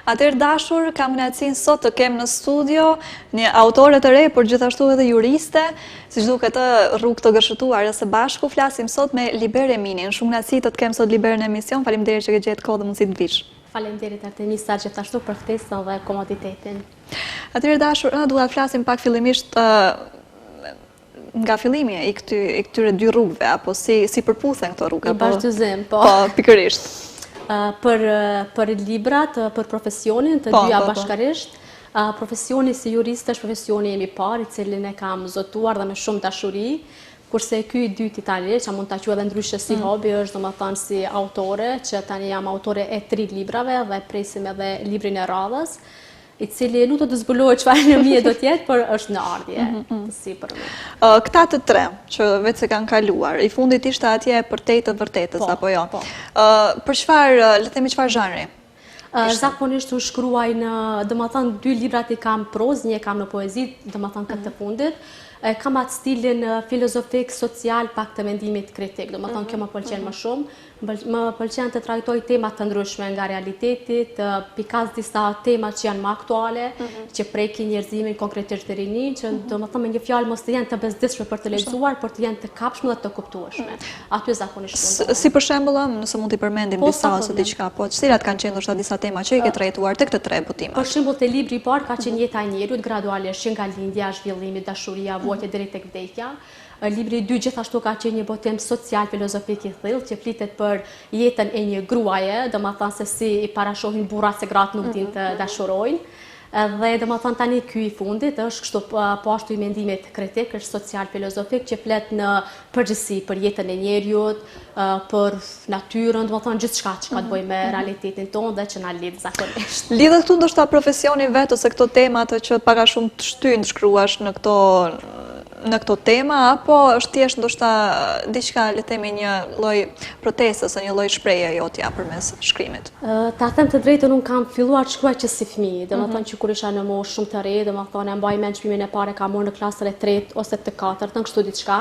Atëherë dashur, kam kënaqësinë sot të kem në studio një autore të re, por gjithashtu edhe juriste, siç duket të rrugë të gërshëtuar së bashku. Flasim sot me Liber Eminin. Shumë kënaqësi të kemë sot Liber në emision. Faleminderit që ke gjetë kohë dhe mundësi të vish. Faleminderit Artemisa gjithashtu për ftesën dhe komoditetin. Atëherë dashur, dua të flasim pak fillimisht nga fillimi i këtyre dy rrugëve, apo si përputhen këto rrugë? I bashkëzim, po. Po, pikërisht. Për librat, për profesionin, të dyja bashkarisht. Profesioni si jurist është profesioni im i parë, i cilin e kam zotuar dhe me shumë dashuri, kurse ky i dyti tani, që mund ta quaj edhe ndryshe si hobi, është domethënë si autore, që tani jam autore e 3 librave dhe presim edhe librin e radhës, i cili nuk do të zbulohet çfarë në mije do të jetë, por është në ardhje, të sipër. Këta të tre që vetë se kanë kaluar, i fundit ishte atje për të vërtetës, apo jo? Për çfarë, le të themi çfarë zhanri? Zakonisht u shkruaj në, domethënë 2 librat i kam prozë, një kam në poezi, domethënë këtë të fundit. Kam atë stilin filozofik, social, pak të mendimit kritik, domethënë kjo më pëlqen më shumë. Më pëlqen të trajtoj temat të ndryshme nga realiteti, të pikas disa temat që janë më aktuale, që prekin njerëzimin konkretisht të rinin, që domethënë me një fjalë mos të jenë të bezdishme për të lexuar, por të jenë të kapshme dhe të kuptueshme. Aty zakonisht. Si për shembull, nëse mund t'i përmendim disa ose diçka, po cilat kanë qenë ndoshta disa tema që i ke trajtuar tek të tre butimet? Për shembull, te libri i parë ka qenë jeta e njeriut gradualisht nga lindja, zhvillimi, dashuria, vuajtja deri tek vdekja. Libri i 2 gjithashtu ka qenë një botim social filozofik i thellë, që flitet për jetën e një gruaje, domethënë se si i parashohin burrat se gratë nuk dinë të dashurojnë. Dhe domethënë tani ky i fundit është kështu po ashtu i mendimit kritik, është social filozofik që flet në përgjithësi për jetën e njeriut, për natyrën, domethënë gjithçka që ka të bëjë me realitetin tonë dhe që na lidh zakonisht. Lidhet këtu ndoshta profesioni vet ose këto temat që pak a shumë të shtynë shkruash në këto tema, apo është thjesht ndoshta diçka, le të themi, një lloj proteste ose një lloj shprehje jotja përmes shkrimit? Ta them të drejtën, unë kam filluar të shkruaj që si fëmijë, domethënë që kur isha në moshë shumë të re, domethënë e mbaj mend çmimin e parë kam marrë në klasën e 3 ose të 4, kështu diçka,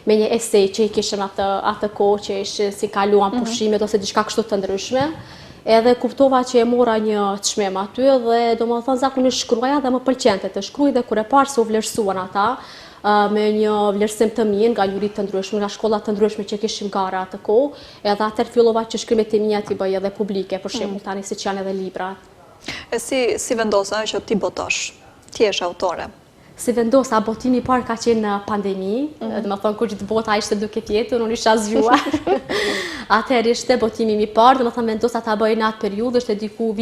me një esej që i kishim atë kohë që ishin si kaluan pushimet ose diçka kështu të ndryshme. Edhe kuptova që e mora një çmim aty dhe domethënë zakonisht shkruaja dhe më pëlqente të shkruaj, dhe kur e parë se u vlerësuan ata me një vlerësim të mirë nga jurit të ndryshme, nga shkollat të ndryshme që kishim gara atë kohë, edhe atëherë fillova që shkrimet e mia t'i bëj edhe publike, për shembull tani siç janë edhe librat. E si vendosa që ti botosh? Ti je autore. Si vendosa, botimi i parë ka qenë në pandemi, domethënë kur gjithë bota ishte duke tjetër, unë isha zgjuar. Atëherë ishte botimi i parë, domethënë vendosa ta bëj në atë periudhë, ishte diku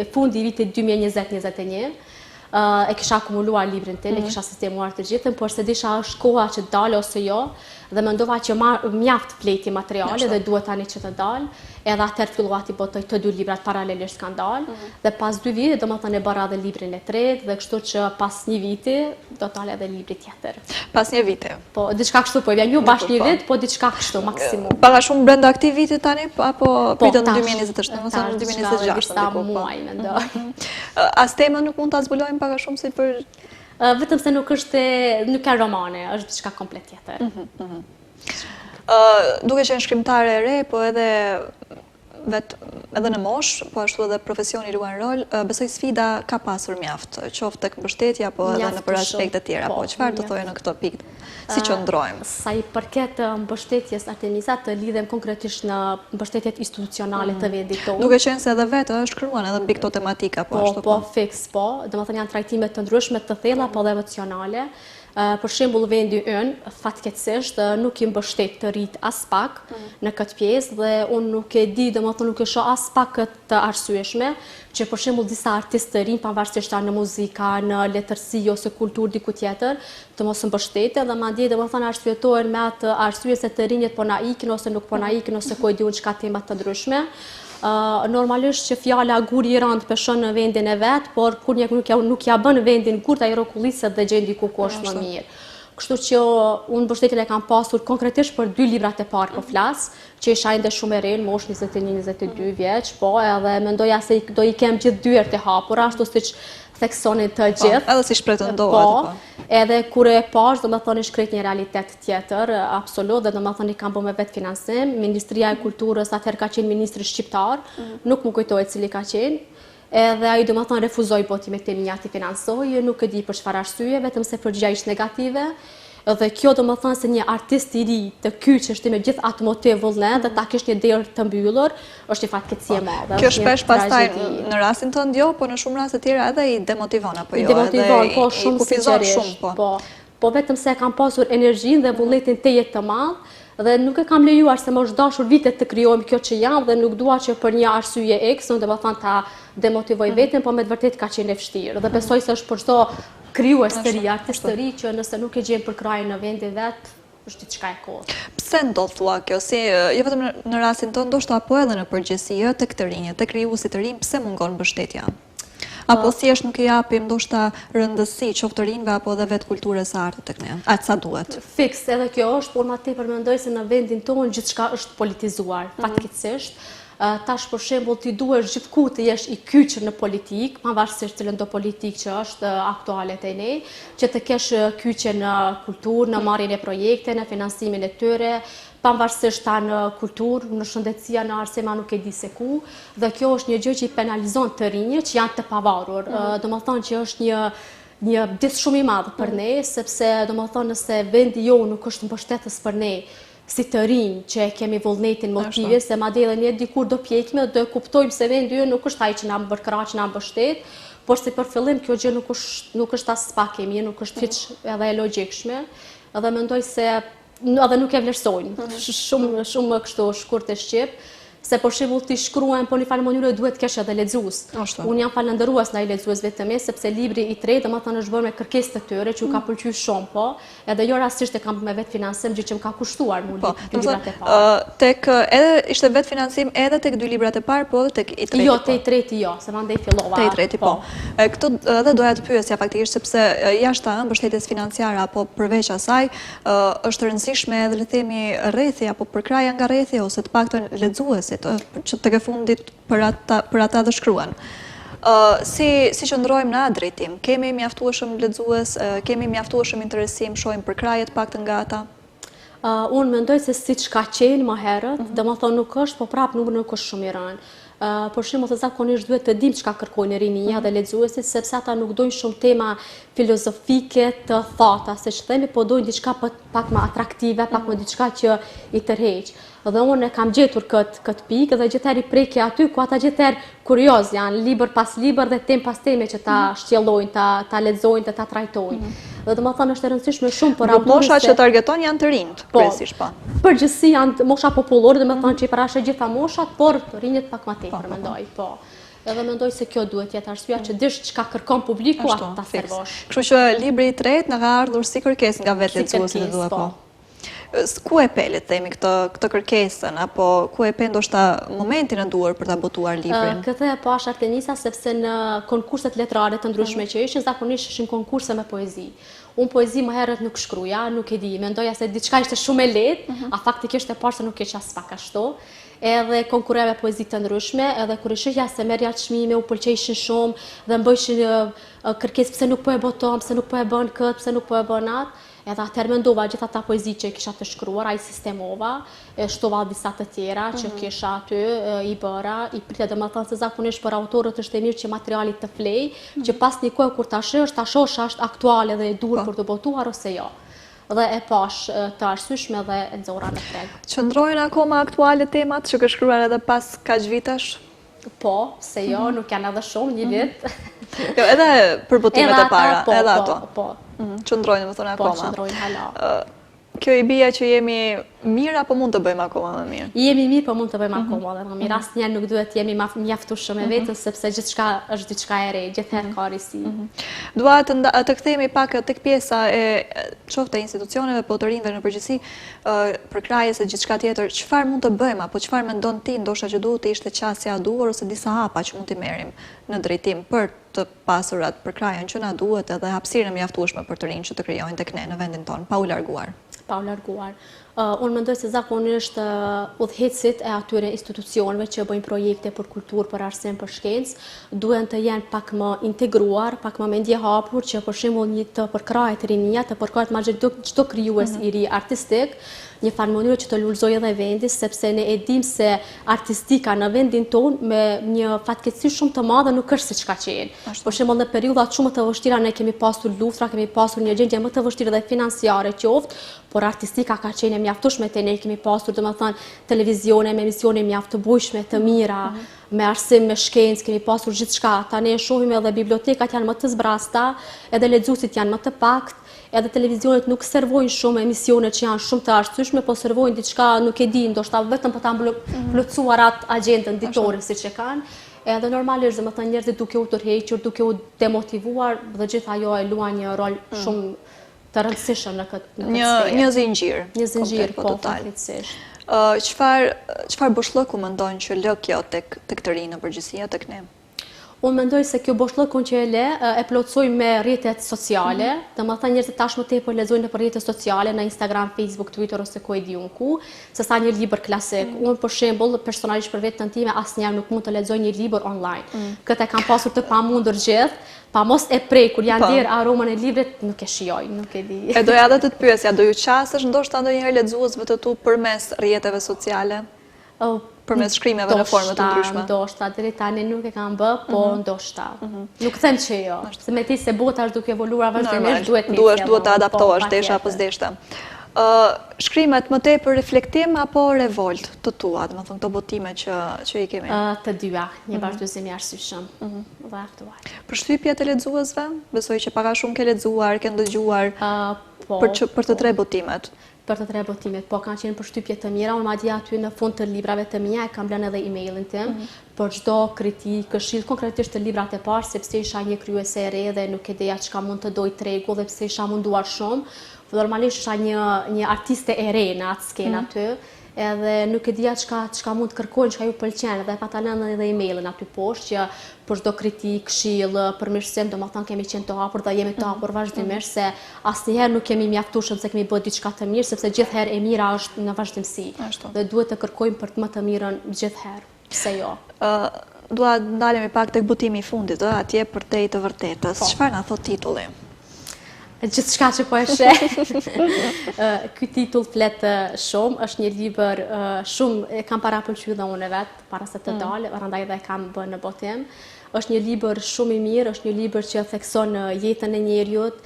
fundi i vitit 2020-2021. E kisha akumuluar librin tim, e kisha sistemuar të gjithën, por se disha është koha që të dalë ose jo, dhe mendova që mjaft fleti materiale dhe duhet tani që të dalë, edhe atëherë fillova t'i botoj të 2 librat paralelisht kanë dalë, dhe pas 2 vite domethënë e bëra edhe librin e tretë, dhe kështu që pas 1 viti do të dalë edhe libri tjetër. Pas 1 viti? Po, diçka kështu po, vjen jo bashkë 1 vit, po diçka kështu maksimum. Para shumë brenda këtij viti tani, apo pritet në 2027, ose në 2026? Disa muaj mendoj. As temën nuk mund ta zbulojmë pak a shumë si për vetëm se nuk ka romane, është diçka komplet tjetër. Duke qenë shkrimtare e re, po edhe në moshë, po ashtu edhe profesioni luan rol, besoj sfida ka pasur mjaft, qoftë tek mbështetja, po edhe në për aspekte tjera, po çfarë do thojë në këtë pikë? Si qëndrojmë? Sa i përket mbështetjes, Artemisa, të lidhem konkretisht në mbështetjet institucionale të vendit tonë. Duke qenë se edhe vetë shkruan edhe mbi këto tematika, po ashtu. Po, fiks, po. Domethënë janë trajtime të ndryshme, të thella, po dhe emocionale. Për shembull, vendi ynë, fatkeqësisht, nuk i mbështet të rit as pak në këtë pjesë, dhe unë nuk e di, domethënë nuk e shoh as pak të arsyeshme, që për shembull disa artistë të rinj, pavarësisht në muzika, në letërsi ose kulturë diku tjetër, të mos mbështeten, dhe madje domethënë arsyetohen me atë arsye se të rinjët po na ikin ose nuk po na ikin, ose ku e diun çka tema të ndryshme. Normalisht që fjala guri i rënd peshon në vendin e vet, por kur nuk ja bën vendin gurt, ai rrokulliset dhe gjen diku ku është më mirë. Kështu që unë mbështetjen e kam pasur konkretisht për 2 librat e parë po flas, që isha ende shumë e re, në moshë 21-22 vjeç, po edhe mendoja se do i kem gjithë dyert e hapura, ashtu siç theksonin të gjithë. Edhe si shpretendohet. Po, edhe kur e pash, domethënë shkret një realitet tjetër, absolut, dhe domethënë i kam bërë me vetë finansim. Ministria e Kulturës atëherë ka qenë ministri shqiptar, nuk më kujtohet cili ka qenë. edhe ai domethënë refuzoi botimin tim ja ti finansoj, nuk e di për çfarë arsye, vetëm se përgjigjja ishte negative. Dhe kjo domethënë se një artist i ri të kyç është me gjithë atë motiv vullnet dhe ta kish një derë të mbyllur, është një fatkeqësi e madhe. Kjo shpesh pastaj në rastin tënd jo, po në shumë raste tjera edhe i demotivon apo jo, demotivon, po shumë kufizon shumë, po vetëm se kam pasur energjinë dhe vullnetin tejet të madh dhe nuk e kam lejuar se më është dashur vitet të krijojmë kjo që jam dhe nuk dua që për një arsye X, domethënë ta demotivoj veten, po me të vërtetë ka qenë e vështirë dhe besoj se është për çdo krijues të ri, artist të ri që nëse nuk e gjen për krajin në vendin vet, është diçka e kohë. Pse ndodh thua kjo? Si jo vetëm në rastin tonë, ndoshta apo edhe në përgjithësi tek të rinjët, tek krijuesit të rinj, pse mungon mbështetja? Apo thjesht nuk i japim ndoshta rëndësi qoftë të rinjve apo edhe vetë kulturës së artit tek ne, atë sa duhet. Fiks, edhe kjo është, por ma tepër mendoj se në vendin tonë gjithçka është politizuar, fatkeqësisht. Tash për shembull ti duhesh gjithku të jesh i kyçur në politik, pavarësisht cilën do politik që është aktuale te ne, që të kesh kyçe në kulturë, në marrjen e projekte, në finansimin e tyre, pavarësisht ta në kulturë, në shëndetësia, në arsema nuk e di se ku, dhe kjo është një gjë që i penalizon të rinjët që janë të pavarur. Domethënë që është një dis shumë i madh për ne, sepse domethënë nëse vendi jo nuk është mbështetës për ne, si të rinj që kemi vullnetin, motive, se madje edhe ne dikur do pjekme, do kuptojmë se vendi jo nuk është ai që na mbërkra, që na mbështet, por si për fillim kjo gjë nuk është as pak e mirë, nuk është hiç edhe e logjikshme, edhe mendoj se edhe nuk e vlerësojnë. Shumë kështu shkurt e shqip. Se për shembull ti shkruajnë, po në një mënyrë duhet kesh edhe lexues. Unë jam falëndërues ndaj lexuesve të mi, sepse libri i tretë domethënë është bërë me kërkesë të tyre, që u ka pëlqyer shumë, po, edhe jo rastisht e kam me vetë finansim, gjë që më ka kushtuar mua librat e parë. Tek edhe ishte vetë financim edhe tek dy librat e parë, po edhe tek i tretë. Jo, te i treti jo, se mandej fillova. Te i treti po. Këtu edhe doja të pyesja faktikisht sepse jashtë mbështetjes financiare apo përveç asaj është rëndësishme edhe le të themi rrethi apo përkraja nga rrethi ose të paktën lexues që të ke fundit për ata dhe shkruan. Si qëndrojmë në atë drejtim? Kemi mjaftueshëm lexues, kemi mjaftueshëm interesim, shohim përkrajet paktën nga ata? Unë mendoj se siç ka qenë më herët, domethënë nuk është, po prapë nuk është shumë i rënë. Për shembull, zakonisht duhet të dim çka kërkojnë rinjia dhe lexuesit, sepse ata nuk dojnë shumë tema filozofike të thata, se që themi, po dojnë diçka pak më atraktive, pak më diçka që i tërheq. Dhe unë kam gjetur këtë pikë dhe gjithëherë i prekja aty, ku ata gjithëherë kurioz janë, libër pas libër dhe tem pas teme që ta shtjellojnë, ta lexojnë dhe ta trajtojnë. Dhe domethënë është e rëndësishme shumë për autorin. Mosha që targeton janë të rinjt, kryesisht po. Përgjithësi janë mosha popullore, domethënë që i parashë gjitha moshat, por të rinjët pak më tepër mendoj, po. Edhe mendoj se kjo duhet jetë arsyeja që dish çka kërkon publiku atë ta servosh. Kështu që libri i tretë na ka ardhur si kërkesë nga vetë lexuesit e po. Ku e pe, le të themi, këtë kërkesën, apo ku e pe ndoshta momentin e duhur për ta botuar librin? Këtë e pash Artenisa, sepse në konkurset letrare të ndryshme që ishin, zakonisht ishin konkurse me poezi. Unë poezi më herët nuk shkruja, nuk e di, mendoja se diçka ishte shumë e lehtë, a faktikisht e parë se nuk e as pak ashtu. Edhe konkurreva me poezi të ndryshme, edhe kur i shihja se merrja çmime, u pëlqejshin shumë dhe më bëjshin kërkesë pse nuk po e boton, pse nuk po e bën këtë, pse nuk po e bën atë. Edhe atëherë mendova gjithë ata poezi që kisha të shkruar, ai sistemova, shtova disa të tjera që kisha aty, i bëra, i pritet domethënë se zakonisht për autorët është e mirë që materiali të flej, që pas një kohë kur ta shohësh, ta shohësh a është aktuale dhe e duhur për të botuar ose jo. Dhe e pash të arsyeshme dhe e nxorra në treg. Qëndrojnë akoma aktuale temat që ke shkruar edhe pas kaq vitesh? Po, se jo, nuk janë edhe shumë, një vit. Jo, edhe për botimet e para, edhe ato. Po. Qëndrojnë, më thonë akoma. Po, qëndrojnë hala. Kjo i bia që jemi mirë apo mund të bëjmë akoma më mirë? Jemi mirë, po mund të bëjmë akoma dhe më mirë. Asnjëherë nuk duhet jemi mjaftueshëm me veten, sepse gjithçka është diçka e re, gjithherë ka risi. Dua të kthehemi pak tek pjesa e qoftë institucioneve, po të rinjve në përgjithësi, përkrahjes e gjithçka tjetër, çfarë mund të bëjmë apo çfarë mendon ti ndoshta që duhet të ishte qasja e duhur ose disa hapa që mund t'i merrim në drejtim për të pasurat përkrahjen që na duhet edhe hapësirën e mjaftueshme për të rinj që të krijojnë tek ne në vendin tonë, pa u larguar. Pa u larguar. Unë mendoj se zakonisht udhëhecit e atyre institucioneve që bëjnë projekte për kulturë, për arsim, për shkencë, duhen të jenë pak më integruar, pak më mendje hapur, që për shembull një të përkrahet rinia, të përkrahet ma çdo krijues i ri artistik, një farë mënyrë që të lullzoj edhe vendi, sepse ne e dim se artistika në vendin tonë me një fatkeqësi shumë të madhe nuk është siç ka qenë. Për shembull në periudhat shumë të vështira ne kemi pasur luftra, kemi pasur një gjendje më të vështirë dhe financiare qoftë, por artistika ka qenë e mjaftueshme te ne, kemi pasur domethënë televizione me emisione mjaft të bujshme, të mira, me arsim, me shkencë, kemi pasur gjithçka. Tani e shohim edhe bibliotekat janë më të zbrasta, edhe lexuesit janë më të paktë. Edhe televizionet nuk servojnë shumë emisione që janë shumë të arsyeshme, po servojnë diçka, nuk e di, ndoshta vetëm për ta plotësuar atë agjendën ditore siç e kanë. Edhe normalisht, domethënë njerëzit duke u tërhequr, duke u demotivuar, dhe gjithë ajo e luan një rol shumë të rëndësishëm në këtë një zinxhir. Një zinxhir po fatkeqësisht. Çfarë boshllëku mendon që lë kjo tek të rinë në përgjithësi, tek ne? Unë mendoj se kjo boshllëkun që e le, e plotësoj me rrjetet sociale, domethënë njerëzit tashmë tepër lexojnë nëpër rrjetet sociale, në Instagram, Facebook, Twitter ose ku e diun ku, sesa një libër klasik. Unë për shembull, personalisht për veten time asnjëherë nuk mund të lexoj një libër online. Këtë kam pasur të pamundur gjithë, pa mos e prej kur janë der aromën e librit, nuk e shijoj, nuk e di. E doja edhe të të pyesja, do ju qasësh ndoshta ndonjëherë lexuesve të tu përmes rrjeteve sociale? Përmes shkrimeve në formë të ndryshme. Ndoshta, deri tani nuk e kam bë, po ndoshta. Nuk them që jo, se me ti se bota është duke evoluar vazhdimisht, duhet të adaptohesh desha apo s'deshte. Shkrimet më tepër reflektim apo revolt të tua, domethënë këto botime që i kemi? Të dyja, një vazhdimim i arsyeshëm dhe aktual. Përshtypjet e lexuesve, besoj që para shumë ke lexuar, ke ndëgjuar për të tre botimet. Për të tre botimet, po kanë qenë përshtypje të mira, unë madje aty në fund të librave të mia e kam lënë edhe emailin tim për çdo kritikë, këshill, konkretisht të librat e parë, sepse isha një krijuese e re dhe nuk e deja çka mund të doj tregu dhe pse isha munduar shumë. Normalisht isha një artiste e re në atë skenë aty, edhe nuk e dija çka mund të kërkojnë, çka ju pëlqen, dhe pata lënë edhe emailin aty poshtë që për çdo kritikë, këshill, përmirësim, domethënë kemi qenë të hapur dhe jemi të hapur vazhdimisht, se asnjëherë nuk kemi mjaftueshëm se kemi bërë diçka të mirë, sepse gjithherë e mira është në vazhdimsi. Dhe duhet të kërkojmë për të më të mirën gjithherë. Pse jo? Dua ndalemi pak tek botimi i fundit, atje për te i të vërtetës. Çfarë na thot titulli? Gjithçka që po e sheh. Ky titull flet shumë, është një libër shumë e kam parapëlqyer dhe unë vet para se të dalë, prandaj edhe e kam bën në botim. Është një libër shumë i mirë, është një libër që thekson jetën e njeriut,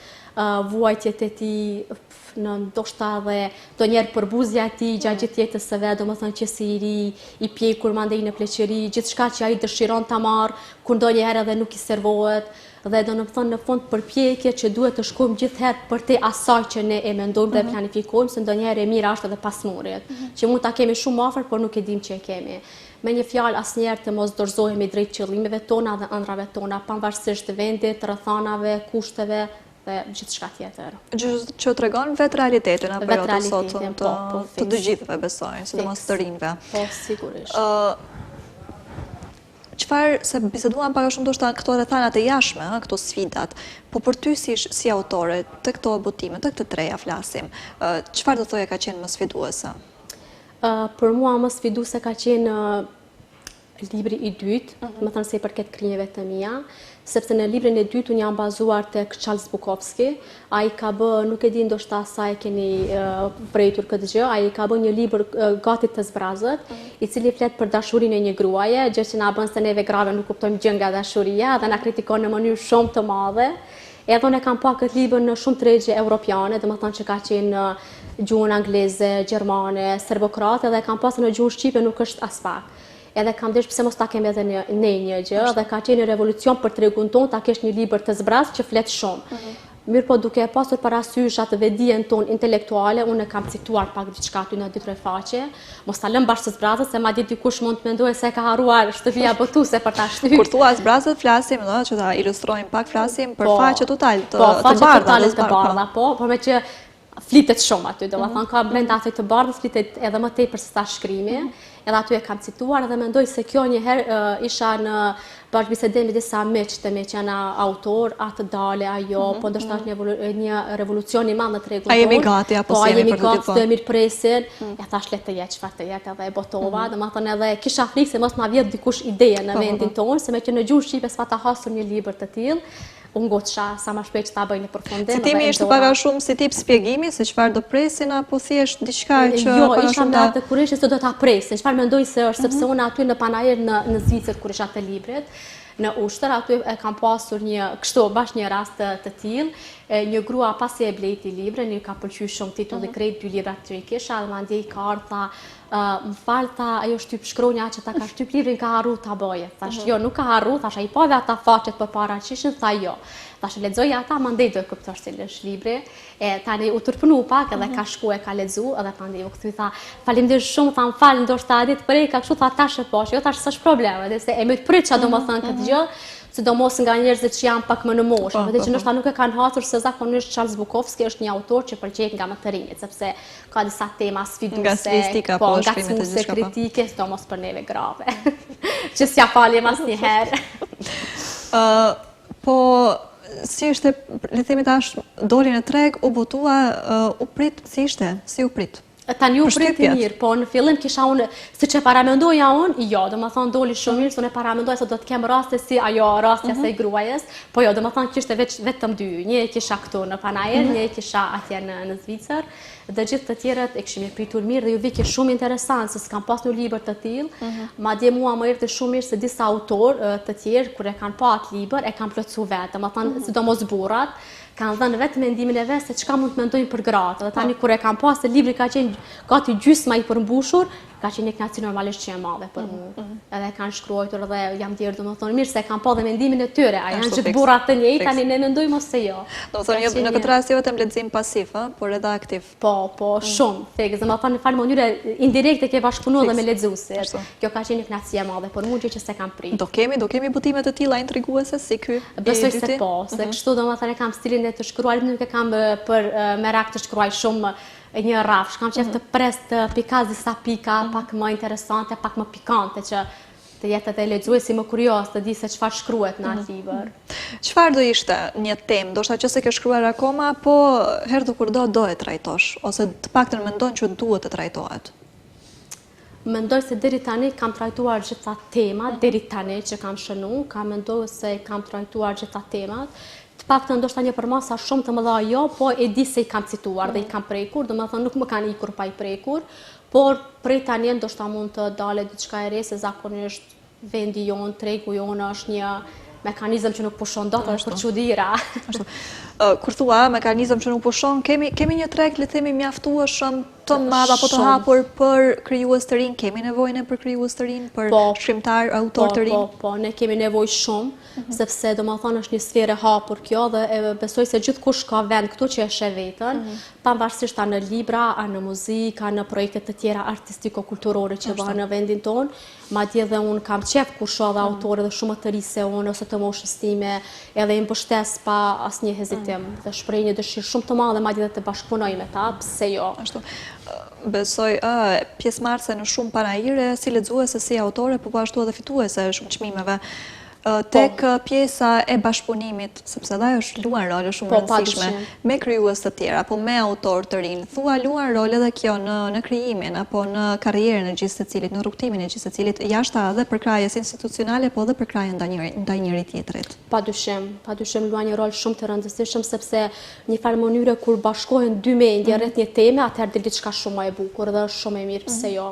vuajtjet e tij, në ndoshta dhe ndonjëherë përbuzja e tij gjatë gjithë jetës së vet, domethënë që si i ri, i pjekur mandej në pleqëri, gjithçka që ai dëshiron ta marrë, kur ndonjëherë edhe nuk i servohet, dhe domethënë në fund përpjekje që duhet të shkojmë gjithherë për te asaj që ne e mendojmë dhe planifikojmë, se ndonjëherë e mira është edhe pasmurit, që mund ta kemi shumë afër, por nuk e dim që e kemi. Me një fjalë, asnjëherë të mos dorëzohemi drejt qëllimeve tona dhe ëndrave tona, pavarësisht vendit, rrethanave, kushteve dhe gjithçka tjetër. Që tregon vetë realitetin apo jo të sotëm të të gjithëve besojnë, sidomos të rinjve. Po, sigurisht. Çfarë, se biseduam pak shumë ndoshta këto rrethanat e jashtme, këto sfidat, po për ty si autore, të këto botime, të këtë treja flasim, çfarë do thoje ka qenë më sfiduese? Për mua më sfiduese ka qenë libri i dytë, më thënë se i përket krijimeve të mia, sepse në librin e dytë unë jam bazuar tek Charles Bukowski. Ai ka bë, nuk e di ndoshta sa e keni pretur këtë gjë, ai ka bë një libër Gati të zbrazët, i cili flet për dashurinë e një gruaje, gjë që na bën se neve grave nuk kuptojmë gjë nga dashuria dhe na kritikon në mënyrë shumë të madhe. Edhe unë kam pa këtë libër në shumë tregje evropiane, domethënë që ka qenë në gjuhën angleze, gjermane, serbokrate, dhe kam pasur në gjuhën shqipe nuk është as pak. Edhe kam desh pse mos ta kemi edhe ne një gjë, dhe ka qenë një revolucion për tregun tonë ta kesh një libër të zbrazë që flet shumë. Mirë po duke e pasur parasysh atë vedijen tonë intelektuale, unë e kam cituar pak diçka aty në 2-3 faqe, mos ta lëm bashkë të zbrazët, se madje dikush mund të mendojë se ka harruar shtëpia botuese për ta shtyr. Kur thua zbrazët flasim, që ta ilustrojmë pak, flasim për faqe totale të bardha. Po, faqe totale të bardha, por me që flitet shumë aty, do të thonë ka brenda aty të bardhës flitet edhe më tepër se sa shkrimi. Edhe aty e kam cituar dhe mendoj se kjo një herë isha në bashkëbisedim me disa miq të mi që janë autor, atë dale ajo, po ndoshta është një revolucion i madh në tregun tonë. A jemi gati apo po, s'jemi jemi për të gati të mirëpresin. Ja thash le të jetë çfarë të jetë edhe e botova, domethënë edhe kisha frikë se mos ma vjet dikush ide në vendin tonë, se me që në gjuhë shqipe s'pa ta hasur një libër të tillë. Unë gotsha sa më shpejt që ta bëj në përfundim. Citimi ishte pak a shumë si tip spjegimi se çfarë do presin apo thjesht diçka që jo, isha me atë kur ishte se do ta presin. Çfarë mendoj se është sepse unë aty në Panajër në Zvicër kur isha te librit, në Ushtër, aty e kam pasur një rast të tillë. Një grua pasi e blejti librin, i ka pëlqyer shumë titulli krejt 2 libra që i kisha, dhe mandej ka ardhur tha, më fal tha, ajo shtyp shkronja që ta ka shtyp librin ka harru ta bëje. Thash jo, nuk ka harru, thash ai pa dhe ata faqet përpara qishin, tha jo. Thash lexoj ata, mandej do e kuptosh se është libri. Tani u turpënu pak edhe ka shku e ka lexu, edhe pandej u kthy tha, faleminderit shumë, tha më fal, ndoshta a ditë prej ka kështu tha tash e posh, jo tash s'është problem, edhe se e më të prit çfarë domethënë këtë gjë. Sidomos nga njerëzit që janë pak më në moshë, vetë që ndoshta nuk e kanë hasur se zakonisht Charles Bukowski është një autor që pëlqej nga më të rinjt, sepse ka disa tema sfiduese, po nga çmuse kritike, sidomos për neve grave, që s'ja falim asnjëherë. Po si ishte, le të themi tash, doli në treg, u botua, u prit, si ishte, si u prit? Tani u priti mirë, po në fillim kisha unë, si që paramendoja unë, jo, do më thonë doli shumë mirë, se unë e paramendoja se do të kem raste si ajo rastja se i gruajes, po jo, do më thonë kishte vetëm 2, një e kisha këtu në Panajër, një e kisha atje në Zvicër, dhe gjithë të tjerët e kishim e pritur mirë dhe ju vike shumë interesant, se s'kam pas një libër të tillë, madje mua më erdhi shumë mirë se disa autor të tjerë, kur e kanë pa atë libër, e kanë plotsu vetë, do më thonë, sidomos burrat, kanë dhënë vetë mendimin e vet se çka mund të mendojnë për gratë. Dhe tani kur e kam pas se libri ka qenë gati gjysma i përmbushur, ka qenë një kënaqësi normalisht që e madhe për mua. Edhe kanë shkruar dhe jam djerë domethënë mirë se kanë pa dhe mendimin e tyre. A janë gjithë burrat të njëjtë, tani ne mendojmë ose jo. Domethënë jo në këtë rast jo vetëm lexim pasiv, por edhe aktiv. Po, shumë. Thekë, domethënë në fal mënyrë indirekte ke bashkëpunuar dhe me lexuesit. Kjo ka qenë një kënaqësi e madhe për mua që s'e kam prit. Do kemi butime të tilla intriguese si ky? Besoj se po, se kështu domethënë kam stilin e të shkruarit, nuk e kam për merak të shkruaj shumë një rafsh, kam qef të pres të pikas disa pika pak më interesante, pak më pikante, që të jetë edhe lexuesi më kurios të di se çfarë shkruhet në atë libër. Çfarë do ishte një temë, ndoshta që se ke shkruar akoma, po herë kur do e trajtosh, ose të paktën mendon që duhet të trajtohet? Mendoj se deri tani kam trajtuar gjitha temat, deri tani që kam shënu, kam mendoj se kam trajtuar gjitha temat, të paktën ndoshta një përmasa shumë të mëdha jo, po e di se i kam cituar dhe i kam prekur, domethënë nuk më kanë ikur pa i prekur, por prej tani ndoshta mund të dalet diçka e re, se zakonisht vendi jon, tregu jon është një mekanizëm që nuk pushon dot, është për çuditëra. Kur thua mekanizëm që nuk pushon, kemi një treg le të themi mjaftueshëm të madh apo të hapur për krijues të rinj, kemi nevojën për krijues të rinj, për shkrimtar, autor të rinj. Po, ne kemi nevojë shumë, sepse domethënë është një sferë e hapur kjo dhe besoj se gjithkush ka vend këtu që e sheh veten, pavarësisht në libra, në muzikë, në projekte të tjera artistiko-kulturore që bëhen në vendin tonë, madje edhe un kam qef kur shoh edhe autorë dhe shumë të ri se unë ose të moshës time, edhe i mbështes pa asnjë hezitim dhe shpreh një dëshirë shumë të madhe madje edhe të bashkëpunoj me ta, pse jo. Ashtu. Besoj pjesëmarrëse në shumë panajire, si lexuese, si autore, po ashtu edhe fituese shumë çmimeve. Tek pjesa e bashkëpunimit, sepse dhe është luan role shumë rëndësishme me krijues të tjera, apo me autor të rinj. Thua luan role edhe kjo në krijimin apo në karrierën e gjithë secilit, në rrugtimin e gjithë secilit, jashta edhe për krajës institucionale, po edhe për krajën ndaj njëri tjetrit. Padyshim luan një rol shumë të rëndësishëm, sepse një farë mënyre kur bashkohen dy mendje rreth një teme, atëherë del diçka shumë më e bukur dhe është shumë e mirë, pse jo.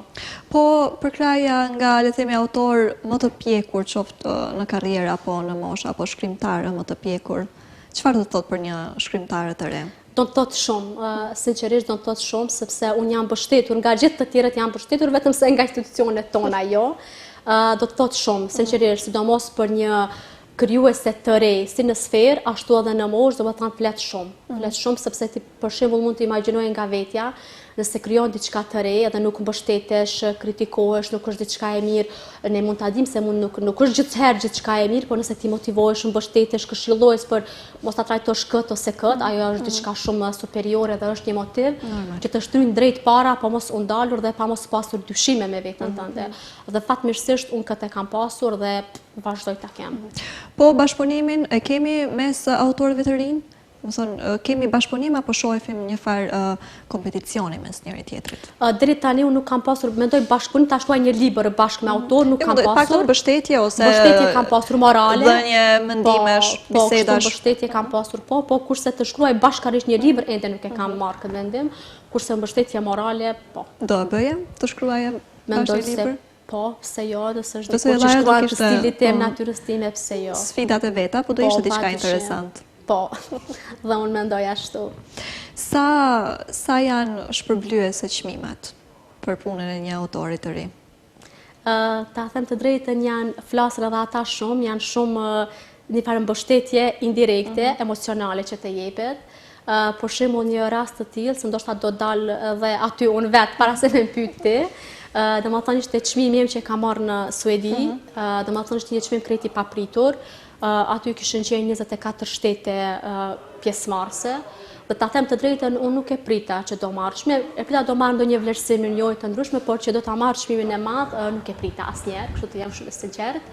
Po për kraja nga le të themi autor më të pjekur, qoftë në karrierë apo në moshë apo shkrimtarë më të pjekur, çfarë do të thotë për një shkrimtare të re? Do të thotë shumë, sinqerisht do të thotë shumë, sepse unë jam mbështetur, nga gjithë të tjerët jam mbështetur, vetëm se nga institucionet tona jo. Do të thotë shumë, sinqerisht, sidomos për një krijuese të re, si në sferë, ashtu edhe në moshë, do të thonë flet shumë, sepse ti për shembull mund të imagjinoj nga vetja, nëse krijon diçka të re edhe nuk mbështetesh, kritikohesh, nuk është diçka e mirë, ne mund ta dimë se nuk është gjithçka gjithçka e mirë, por nëse ti motivohesh, mbështetesh, këshillohesh për mos ta trajtosh kët ose kët, ajo është diçka shumë superiore dhe është një motiv që të shtryn drejt para, pa mos u ndalur dhe pa mos pasur dyshime me veten tënde. Dhe fatmirësisht unë këtë e kam pasur dhe vazhdoj ta kem. Po bashkëpunimin e kemi mes autorëve të rinj? Kemi bashkëpunim apo shohim një farë kompeticioni mes njëri tjetrit? Deri tani unë nuk kam pasur, mendoj bashkëpunim ta shkruaj një libër bashkë me autor, nuk kam pasur. Pak mbështetje ose mbështetje kam pasur morale. Dhënie mendimesh, bisedash. Mbështetje kam pasur, po kurse të shkruaj bashkërisht një libër ende nuk e kam marrë këtë mendim, kurse mbështetje morale, po. Do e bëje të shkruaje bashkë një libër? Po, pse jo, nëse është diku që shkruan të stilit tim, natyrës time, pse jo. Sfidat e veta, po do ishte diçka interesant. Po, dhe unë mendoj ashtu. Sa janë shpërblyese çmimet për punën e një autori të ri? Ta them të drejtën, janë flasën edhe ata shumë, janë shumë një farë mbështetje indirekte, emocionale që të jepet. Për shembull një rast të tillë, se ndoshta do dal dhe aty unë vetë para se me pyet ti. Domethënë ishte çmimi im që e kam marrë në Suedi, domethënë ishte një çmim krejt i papritur. Aty kishin qenë 24 shtete pjesëmarrëse. Dhe ta them të drejtën, unë nuk e prita që do marrë çmim, e prita do marrë ndonjë vlerësim në një orë të ndryshme, por që do ta marrë çmimin e madh, nuk e prita asnjëherë, kështu të jam shumë sinqert.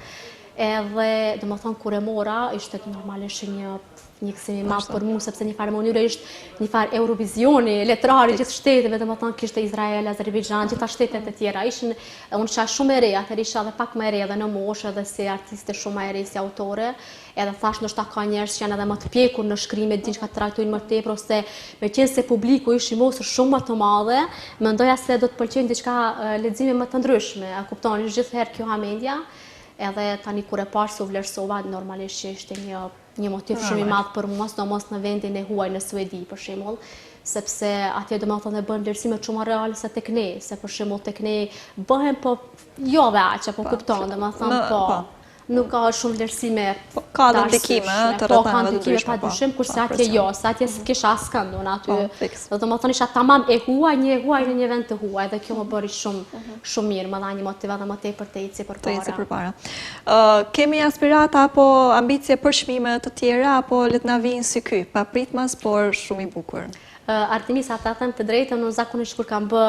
Edhe domethënë kur e mora, ishte normalisht një gëzim i madh për mua, sepse një farë mënyrë ishte një farë Eurovisioni letrari gjithë shteteve, domethënë kishte Izrael, Azerbajxhan, gjitha shtetet e tjera. Ishin unë isha shumë e re, atëherë isha edhe pak më e re edhe në moshë edhe si artiste shumë më e re si autore. Edhe thash ndoshta ka njerëz që janë edhe më të pjekur në shkrime, dinë çka trajtojnë më tepër ose meqense publiku ishi mosur shumë më të madhe, mendoja se do të pëlqejnë diçka lexime më të ndryshme. A kupton, gjithherë kjo hamendja. Edhe tani kur e pash se u vlerësova, normalisht ishte një motiv shumë i madh për mua, sidomos në vendin e huaj në Suedi për shembull, sepse atje domethënë bën vlerësime shumë reale se tek ne, se për shembull tek ne bëhen po jo dhe aq, po kupton, domethënë po. Nuk ka shumë vlerësime. Ka dhe ndikime të rrethana të ndryshme. Pa dyshim, kurse atje jo, se atje s'kisha askënd unë aty. Domethënë isha tamam e huaj, një në një vend të huaj dhe kjo më bëri shumë mirë, më dha një motiv edhe më tepër të eci përpara. Kemi aspirata apo ambicie për çmime të tjera apo le të na vinë si ky, pa pritmas, por shumë i bukur? Artemis, ata them të drejtën, unë zakonisht kur kam bë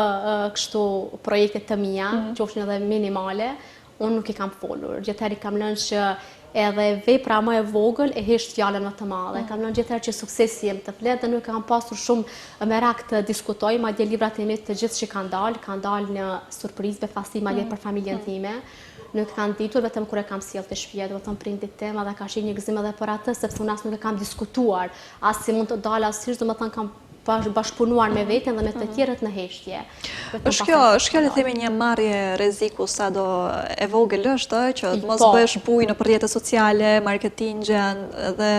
kështu projekte të mia, qofshin edhe minimale, unë nuk i kam folur. Gjithherë kam lënë që edhe vepra më e vogël e hesht fjalën më të madhe. Kam lënë gjithherë që suksesi im të flet dhe nuk kam pasur shumë merak të diskutoj, madje librat e mi të gjithë që kanë dalë në surprizë, befasi madje për familjen time. Nuk kanë ditur vetëm kur e kam sjellë te shtëpia, do të thon prindit tim, edhe ka qenë një gëzim edhe për atë, sepse unë as nuk e kam diskutuar, as si mund të dalë asnjëherë, domethënë kam bashkëpunuar me veten dhe me të tjerët në heshtje. Është kjo le të themi një marrje rreziku sado e vogël është që të mos bësh punë në rrjetet sociale, marketingje dhe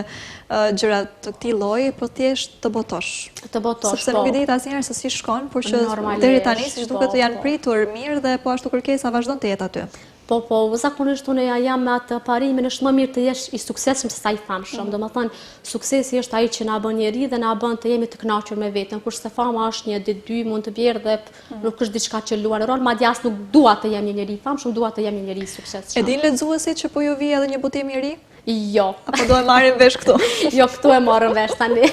gjëra të këtij lloji, por thjesht të botosh. Sepse nuk e di asnjëherë se si shkon, por që deri tani siç duket janë pritur mirë dhe po ashtu kërkesa vazhdon të jetë aty. Po, zakonisht unë jam me atë parimin, është më mirë të jesh i suksesshëm se sa i famshëm. Domethënë, suksesi është ai që na bën njerëz dhe na bën të jemi të kënaqur me veten, kurse fama është një ditë dy mund të bjerë dhe nuk është diçka që luan rol, madje as nuk dua të jem një njerëz i famshëm, dua të jem një njerëz i suksesshëm. E din lexuesit që po ju vi edhe një butim i ri? Jo. Apo do e marrin vesh këtu? Jo, këtu e marrën vesh tani.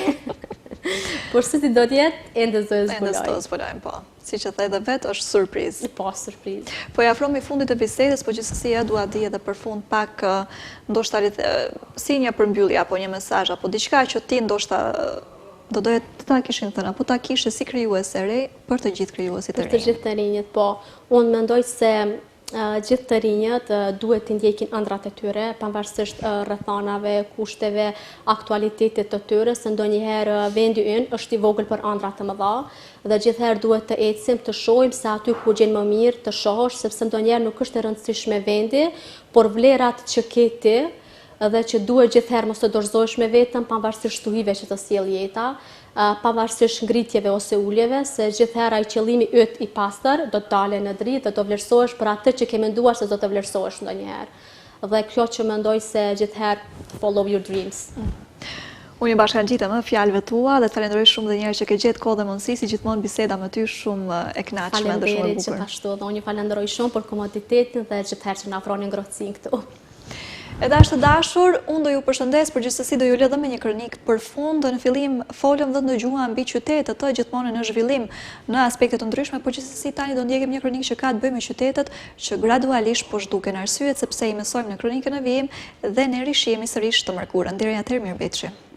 Por se ti do t'jetë, ende do e zbulojmë, po. Si që the edhe vetë, është surprizë. Po, surprizë. Po ja afrohemi fundit të bisedës, po gjithsesi ja dua di edhe për fund pak ndoshta si një përmbyllje apo një mesazh apo diçka që ti ndoshta do doje të ta kishin thënë, apo ta kishe si krijuese re për të gjithë krijuesit e rinj. Për të gjithë të rinjët, po. Unë mendoj se gjithë të rinjët duhet të ndjekin ëndrat e tyre, pavarësisht rrethanave, kushteve, aktualitetit të tyre, se ndonjëherë vendi ynë është i vogël për ëndra të mëdha dhe gjithëherë duhet të ecim, të shohim se aty ku gjen më mirë të shohësh, sepse ndonjëherë nuk është e rëndësishme vendi, por vlerat që ke ti dhe që duhet gjithëherë mos të dorëzohesh me veten, pavarësisht shtuhive që të sjell jeta, pavarësisht ngritjeve ose uljeve, se gjithëherë ai qëllimi yt i pastër do të dalë në dritë dhe do vlerësohesh për atë që ke menduar se do të vlerësohesh ndonjëherë. Dhe kjo që mendoj se gjithëherë follow your dreams. Unë ju bashkangjita më fjalëve tua dhe të falenderoj shumë dhe njerë që ke gjetë kohë dhe mundësi, si gjithmonë biseda me ty shumë e kënaqshme dhe shumë e Faleminderit bukur. gjithashtu dhe unë ju falenderoj shumë për komoditetin dhe gjithherë që na ofroni ngrohtësinë këtu. E dashur të dashur, unë do ju përshëndes, por gjithsesi do ju lë dhe me një kronik për fund. Në fillim folëm dhe ndëgjuam mbi qytetet, të gjithmonë në zhvillim në aspekte të ndryshme, por gjithsesi tani do ndjekim një kronik që ka të bëjë me qytetet që gradualisht po zhduken, arsyet sepse i mësojmë në kronikën e vijim dhe ne rishihemi sërish të mërkurën. Deri atëherë, mirëmbëjtje.